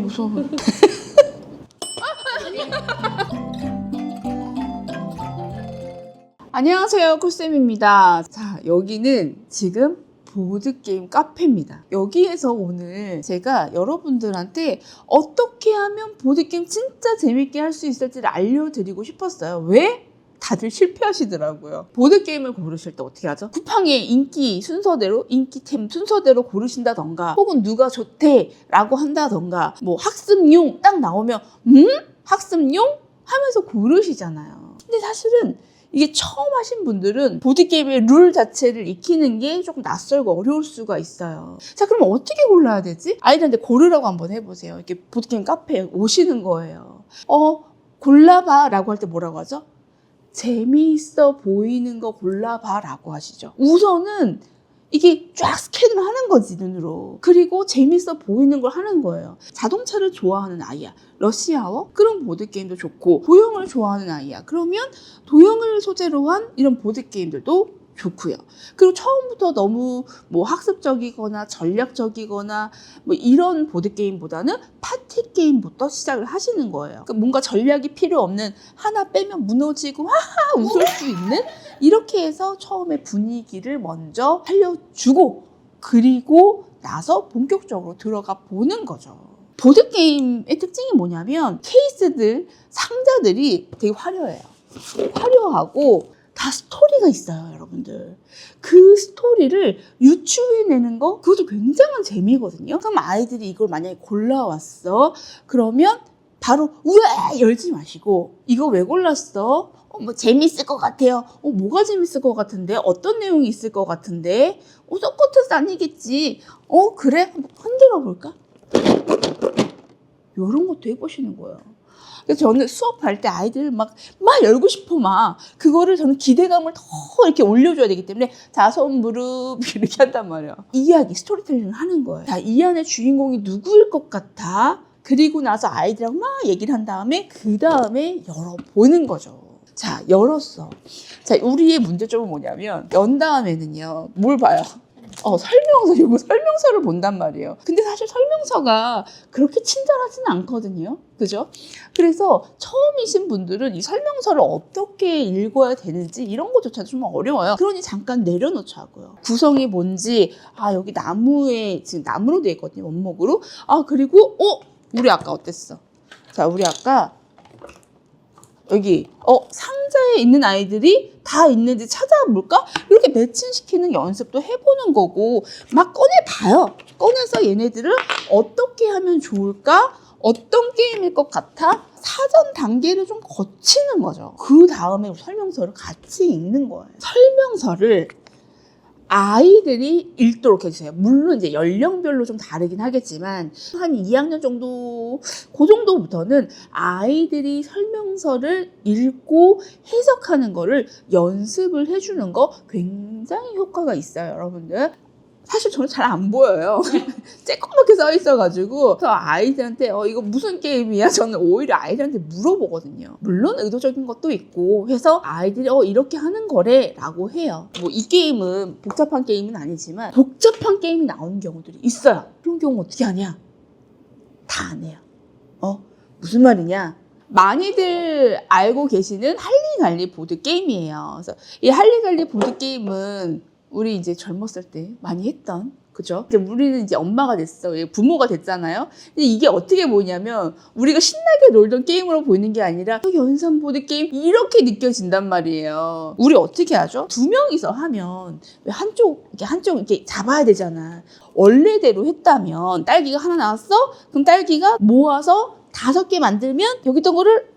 무서워. 안녕하세요, 쿨쌤입니다. 자, 여기는 지금 보드게임 카페입니다. 여기에서 오늘 제가 여러분들한테 어떻게 하면 보드게임 진짜 재밌게 할 수 있을지를 알려드리고 싶었어요. 왜? 다들 실패하시더라고요. 보드게임을 고르실 때 어떻게 하죠? 쿠팡의 인기 순서대로, 인기템 순서대로 고르신다던가, 혹은 누가 좋대 라고 한다던가, 뭐 학습용 딱 나오면 학습용? 하면서 고르시잖아요. 근데 사실은 이게 처음 하신 분들은 보드게임의 룰 자체를 익히는 게 조금 낯설고 어려울 수가 있어요. 자, 그럼 어떻게 골라야 되지? 아이들한테 고르라고 한번 해보세요. 이렇게 보드게임 카페에 오시는 거예요. 골라봐 라고 할 때 뭐라고 하죠? 재미있어 보이는 거 골라봐 라고 하시죠. 우선은 이게 쫙 스캔을 하는 거지, 눈으로. 그리고 재밌어 보이는 걸 하는 거예요. 자동차를 좋아하는 아이야. 러시아워? 그런 보드게임도 좋고, 도형을 좋아하는 아이야. 그러면 도형을 소재로 한 이런 보드게임들도 좋고요. 그리고 처음부터 너무 뭐 학습적이거나 전략적이거나 뭐 이런 보드게임보다는 파티게임부터 시작을 하시는 거예요. 그러니까 뭔가 전략이 필요 없는, 하나 빼면 무너지고 하하 웃을 수 있는, 이렇게 해서 처음에 분위기를 먼저 살려주고, 그리고 나서 본격적으로 들어가 보는 거죠. 보드게임의 특징이 뭐냐면 케이스들, 상자들이 되게 화려해요. 화려하고 다 스토리가 있어요, 여러분들. 그 스토리를 유추해내는 거, 그것도 굉장한 재미거든요. 그럼 아이들이 이걸 만약에 골라왔어. 그러면 바로 우와 열지 마시고, 이거 왜 골랐어? 뭐 재밌을 것 같아요. 뭐가 재밌을 것 같은데? 어떤 내용이 있을 것 같은데? 서커터스 아니겠지. 그래? 한번 흔들어 볼까? 이런 것도 해보시는 거예요. 그래서 저는 수업할 때 아이들 막 열고 싶어 그거를 저는 기대감을 더 이렇게 올려줘야 되기 때문에 자, 손, 무릎 이렇게 한단 말이에요. 이야기, 스토리텔링을 하는 거예요. 자, 이 안에 주인공이 누구일 것 같아? 그리고 나서 아이들하고 막 얘기를 한 다음에 그 다음에 열어보는 거죠. 자, 열었어. 자, 우리의 문제점은 뭐냐면 연 다음에는요, 뭘 봐요? 설명서, 이거 설명서를 본단 말이에요. 근데 사실 설명서가 그렇게 친절하지는 않거든요. 그죠? 그래서 처음이신 분들은 이 설명서를 어떻게 읽어야 되는지 이런 것조차도 좀 어려워요. 그러니 잠깐 내려놓자고요. 구성이 뭔지, 여기 나무에, 지금 나무로 되어 있거든요. 원목으로. 그리고, 우리 아까 어땠어? 자, 우리 아까 여기 상자에 있는 아이들이 다 있는지 찾아볼까? 이렇게 매칭시키는 연습도 해보는 거고, 막 꺼내봐요. 꺼내서 얘네들을 어떻게 하면 좋을까? 어떤 게임일 것 같아? 사전 단계를 좀 거치는 거죠. 그 다음에 설명서를 같이 읽는 거예요. 설명서를 아이들이 읽도록 해주세요. 물론 이제 연령별로 좀 다르긴 하겠지만 한 2학년 정도, 그 정도부터는 아이들이 설명서를 읽고 해석하는 거를 연습을 해주는 거 굉장히 효과가 있어요, 여러분들. 사실 저는 잘 안 보여요. 쬐끄맣게 써 있어가지고. 그래서 아이들한테 이거 무슨 게임이야? 저는 오히려 아이들한테 물어보거든요. 물론 의도적인 것도 있고 해서 아이들이 이렇게 하는 거래 라고 해요. 뭐 이 게임은 복잡한 게임은 아니지만 복잡한 게임이 나오는 경우들이 있어요. 그런 경우 어떻게 하냐? 다 안 해요. 무슨 말이냐? 많이들 알고 계시는 할리갈리 보드게임이에요. 그래서 이 할리갈리 보드게임은 우리 이제 젊었을 때 많이 했던, 그죠? 이제 우리는 이제 엄마가 됐어. 부모가 됐잖아요. 근데 이게 어떻게 보이냐면 우리가 신나게 놀던 게임으로 보이는 게 아니라 연산 보드게임 이렇게 느껴진단 말이에요. 우리 어떻게 하죠? 두 명이서 하면 왜 한쪽 이렇게 잡아야 되잖아. 원래대로 했다면 딸기가 하나 나왔어? 그럼 딸기가 모아서 5개 만들면 여기 있던 거를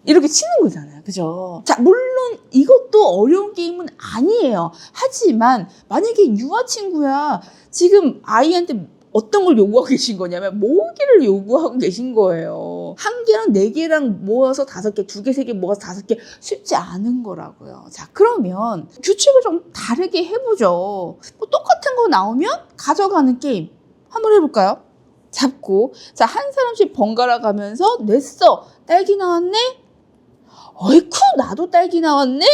이렇게 치는 거잖아요. 그죠? 자, 물론 이것도 어려운 게임은 아니에요. 하지만 만약에 유아 친구야, 지금 아이한테 어떤 걸 요구하고 계신 거냐면 모으기를 요구하고 계신 거예요. 1개랑 4개랑 모아서 5개, 2개, 3개 모아서 5개, 쉽지 않은 거라고요. 자, 그러면 규칙을 좀 다르게 해보죠. 뭐 똑같은 거 나오면 가져가는 게임 한번 해볼까요? 잡고, 자, 한 사람씩 번갈아 가면서 냈어. 딸기 나왔네? 어이쿠, 나도 딸기 나왔네?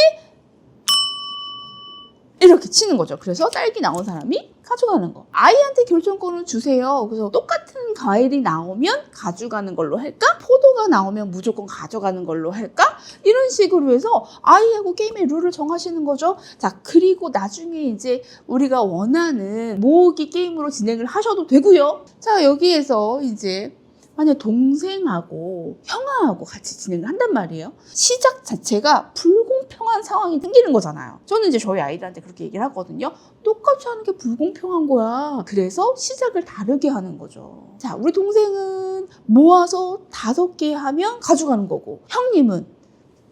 이렇게 치는 거죠. 그래서 딸기 나온 사람이 가져가는 거. 아이한테 결정권을 주세요. 그래서 똑같은 과일이 나오면 가져가는 걸로 할까? 포도가 나오면 무조건 가져가는 걸로 할까? 이런 식으로 해서 아이하고 게임의 룰을 정하시는 거죠. 자, 그리고 나중에 이제 우리가 원하는 모으기 게임으로 진행을 하셔도 되고요. 자, 여기에서 이제 만약 동생하고 형아하고 같이 진행을 한단 말이에요. 시작 자체가 불공평한 상황이 생기는 거잖아요. 저는 이제 저희 아이들한테 그렇게 얘기를 하거든요. 똑같이 하는 게 불공평한 거야. 그래서 시작을 다르게 하는 거죠. 자, 우리 동생은 모아서 5개 하면 가져가는 거고, 형님은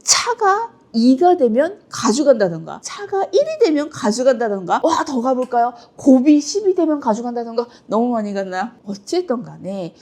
차가 2가 되면 가져간다던가, 차가 1이 되면 가져간다던가, 와, 더 가볼까요? 곱이 10이 되면 가져간다던가. 너무 많이 갔나요? 어쨌든 간에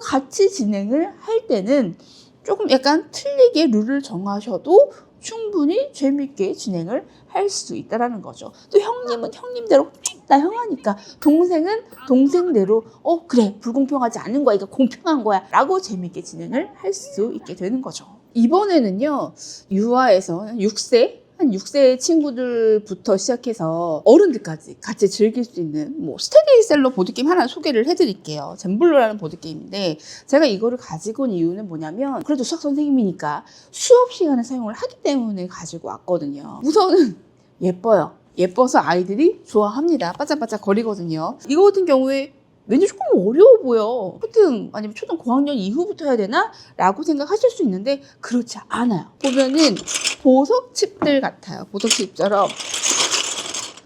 같이 진행을 할 때는 조금 약간 틀리게 룰을 정하셔도 충분히 재밌게 진행을 할 수 있다는 거죠. 또 형님은 형님대로, 나 형아니까, 동생은 동생대로 그래, 불공평하지 않은 거야, 이거 공평한 거야 라고 재밌게 진행을 할 수 있게 되는 거죠. 이번에는요, 유아에서 6세, 한 6세 친구들부터 시작해서 어른들까지 같이 즐길 수 있는 스테디셀러 보드게임 하나 소개를 해드릴게요. 젠블로라는 보드게임인데, 제가 이거를 가지고 온 이유는 뭐냐면, 그래도 수학 선생님이니까 수업 시간에 사용을 하기 때문에 가지고 왔거든요. 우선은 예뻐요. 예뻐서 아이들이 좋아합니다. 바짝바짝 거리거든요. 이거 같은 경우에 왠지 조금 어려워 보여. 초등 아니면 초등 고학년 이후부터 해야 되나? 라고 생각하실 수 있는데 그렇지 않아요. 보면은 보석칩들 같아요. 보석칩처럼.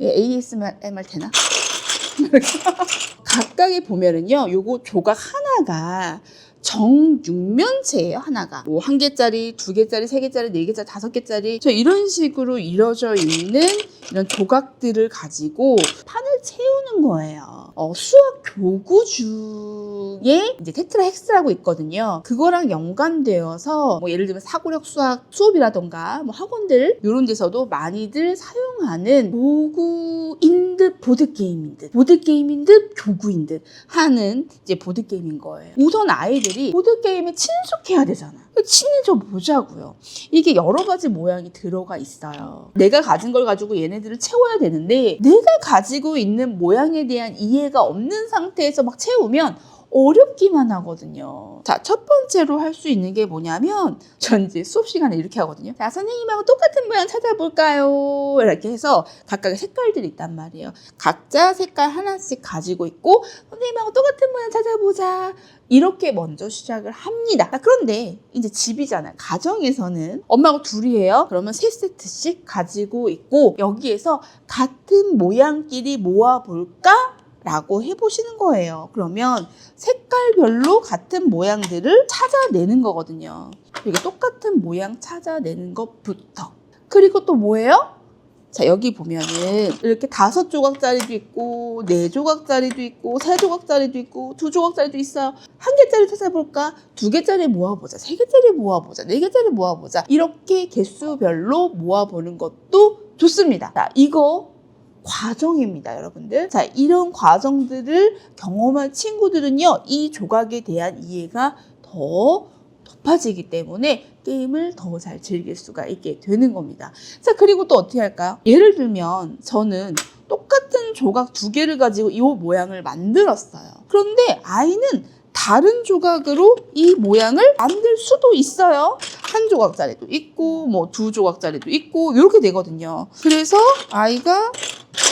ASMR 되나? 각각에 보면은요, 요거 조각 하나가 정육면체예요. 하나가 1개짜리, 2개짜리, 3개짜리, 4개짜리, 5개짜리 이런 식으로 이루어져 있는 이런 조각들을 가지고 판을 채우는 거예요. 수학 교구 중에 이제 테트라헥스라고 있거든요. 그거랑 연관되어서 예를 들면 사고력 수학 수업이라던가 학원들 이런 데서도 많이들 사용하는 도구인 듯 보드게임인 듯 교구인 듯 하는 이제 보드게임인 거예요. 우선 아이들이 보드게임에 친숙해야 되잖아. 친해져 보자고요. 이게 여러 가지 모양이 들어가 있어요. 내가 가진 걸 가지고 얘네들을 채워야 되는데, 내가 가지고 있는 모양에 대한 이해가 없는 상태에서 막 채우면 어렵기만 하거든요. 자, 첫 번째로 할 수 있는 게 뭐냐면, 전 이제 수업 시간에 이렇게 하거든요. 자, 선생님하고 똑같은 모양 찾아볼까요? 이렇게 해서 각각의 색깔들이 있단 말이에요. 각자 색깔 하나씩 가지고 있고, 선생님하고 똑같은 모양 찾아보자. 이렇게 먼저 시작을 합니다. 자, 그런데 이제 집이잖아요. 가정에서는 엄마하고 둘이에요. 그러면 3세트씩 가지고 있고, 여기에서 같은 모양끼리 모아볼까? 라고 해보시는 거예요. 그러면 색깔별로 같은 모양들을 찾아내는 거거든요. 이게 똑같은 모양 찾아내는 것부터. 그리고 또 뭐예요? 자, 여기 보면은 이렇게 5조각짜리도 있고 4조각짜리도 있고 3조각짜리도 있고 2조각짜리도 있어요. 1개짜리 찾아볼까? 2개짜리 모아보자. 3개짜리 모아보자. 4개짜리 모아보자. 이렇게 개수별로 모아보는 것도 좋습니다. 자, 이거 과정입니다, 여러분들. 자, 이런 과정들을 경험한 친구들은요, 이 조각에 대한 이해가 더 높아지기 때문에 게임을 더 잘 즐길 수가 있게 되는 겁니다. 자, 그리고 또 어떻게 할까요? 예를 들면 저는 똑같은 조각 2개를 가지고 이 모양을 만들었어요. 그런데 아이는 다른 조각으로 이 모양을 만들 수도 있어요. 1조각짜리도 있고 2조각짜리도 있고 이렇게 되거든요. 그래서 아이가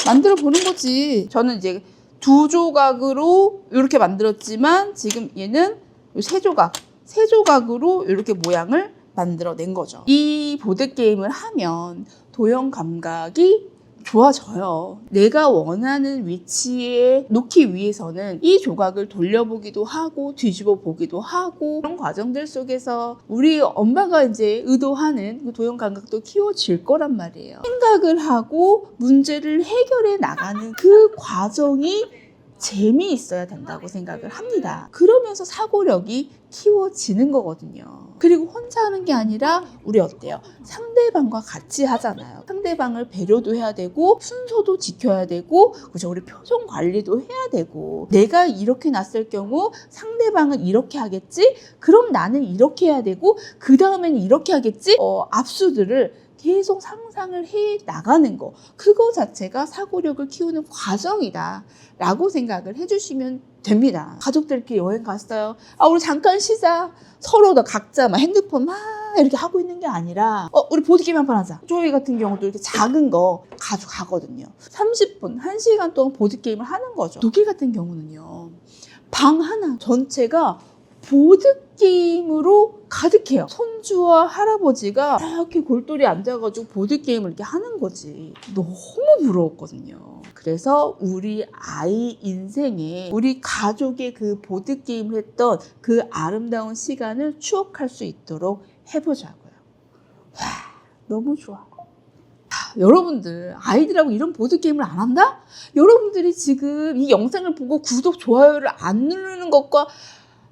만들어 보는 거지. 저는 이제 2조각으로 이렇게 만들었지만 지금 얘는 3조각으로 이렇게 모양을 만들어낸 거죠. 이 보드게임을 하면 도형 감각이 좋아져요. 내가 원하는 위치에 놓기 위해서는 이 조각을 돌려보기도 하고 뒤집어 보기도 하고, 그런 과정들 속에서 우리 엄마가 이제 의도하는 그 도형 감각도 키워질 거란 말이에요. 생각을 하고 문제를 해결해 나가는 그 과정이 재미있어야 된다고 생각을 합니다. 그러면서 사고력이 키워지는 거거든요. 그리고 혼자 하는 게 아니라 우리 어때요? 상대방과 같이 하잖아요. 상대방을 배려도 해야 되고 순서도 지켜야 되고, 그죠? 우리 표정 관리도 해야 되고, 내가 이렇게 놨을 경우 상대방은 이렇게 하겠지? 그럼 나는 이렇게 해야 되고 그 다음에는 이렇게 하겠지? 압수들을 계속 상상을 해 나가는 거, 그거 자체가 사고력을 키우는 과정이다 라고 생각을 해주시면 됩니다. 가족들끼리 여행 갔어요. 우리 잠깐 쉬자. 서로 다 각자 막 핸드폰 막 이렇게 하고 있는 게 아니라 우리 보드게임 한 판 하자. 저희 같은 경우도 이렇게 작은 거 가져가거든요. 30분, 1시간 동안 보드게임을 하는 거죠. 독일 같은 경우는요, 방 하나 전체가 보드게임으로 가득해요. 손주와 할아버지가 이렇게 골똘히 앉아가지고 보드게임을 이렇게 하는 거지. 너무 부러웠거든요. 그래서 우리 아이 인생에 우리 가족의 그 보드게임을 했던 그 아름다운 시간을 추억할 수 있도록 해보자고요. 와, 너무 좋아. 여러분들 아이들하고 이런 보드게임을 안 한다? 여러분들이 지금 이 영상을 보고 구독, 좋아요를 안 누르는 것과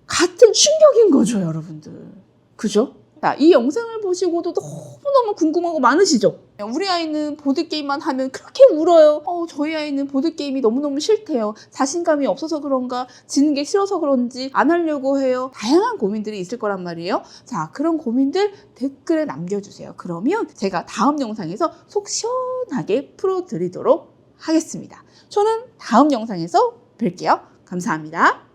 같은 충격인 거죠, 여러분들. 그죠? 자, 이 영상을 보시고도 너무너무 궁금한 거 많으시죠? 우리 아이는 보드게임만 하면 그렇게 울어요. 저희 아이는 보드게임이 너무너무 싫대요. 자신감이 없어서 그런가, 지는 게 싫어서 그런지 안 하려고 해요. 다양한 고민들이 있을 거란 말이에요. 자, 그런 고민들 댓글에 남겨주세요. 그러면 제가 다음 영상에서 속 시원하게 풀어드리도록 하겠습니다. 저는 다음 영상에서 뵐게요. 감사합니다.